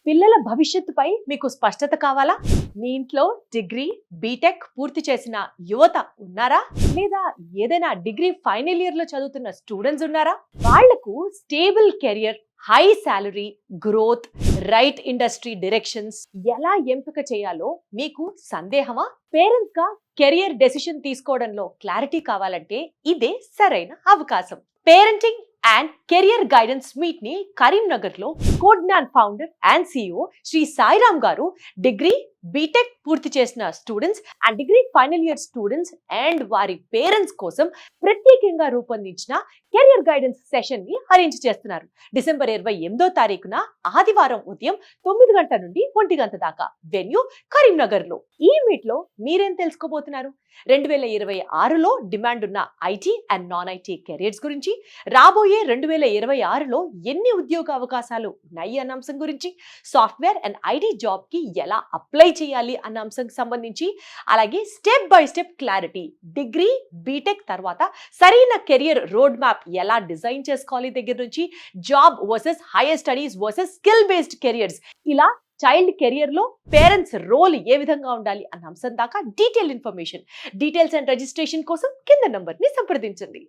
పిల్లల భవిష్యత్తుపై మీకు స్పష్టత కావాలా? మీ ఇంట్లో డిగ్రీ, బీటెక్ పూర్తి చేసిన యువత ఉన్నారా? లేదా ఏదైనా డిగ్రీ ఫైనల్ ఇయర్ లో చదువుతున్న స్టూడెంట్స్ ఉన్నారా? వాళ్లకు stable career, high salary, growth, right industry directions ఎలా ఎంపిక చేయాలో మీకు సందేహమా? పేరెంట్స్ గా కెరియర్ డెసిషన్ తీసుకోవడంలో క్లారిటీ కావాలంటే ఇదే సరైన అవకాశం. Parenting and career guidance meet ని కరీంనగర్ లో Codegnan founder and CEO Shri Sairam గారు డిగ్రీ, బీటెక్ పూర్తి చేసిన students and degree final year students and వారి పేరెంట్స్ కోసం ప్రత్యేకంగా రూపొందించిన కెరియర్ గైడెన్స్ సెషన్ ని అరేంజ్ చేస్తున్నారు. డిసెంబర్ 28వ తారీఖున ఆదివారం ఉదయం 9 గంటల నుండి 1 గంట దాకా. వెన్యూ కరీంనగర్ లో. ఈ మీట్ లో మీరేం తెలుసుకోబోతున్నారు? 2026లో డిమాండ్ ఉన్న IT and non IT careers గురించి, రాబోయే 2026లో ఎన్ని ఉద్యోగ అవకాశాలు ఉన్నాయి అన్న అంశం గురించి, సాఫ్ట్వేర్ అండ్ ఐటీ జాబ్ కి ఎలా అప్లై చేయాలి అన్న అంశంకి సంబంధించి, అలాగే step by step clarity, degree, BTech తర్వాత సరైన కెరియర్ రోడ్ మ్యాప్ ఎలా డిజైన్ చేసుకోవాలి దగ్గర నుంచి, job versus higher studies versus skill based careers, ఇలా చైల్డ్ కెరియర్ లో పేరెంట్స్ రోల్ ఏ విధంగా ఉండాలి అన్న అంశం దాకా detail information, details and registration కోసం కింద నంబర్ ని సంప్రదించండి.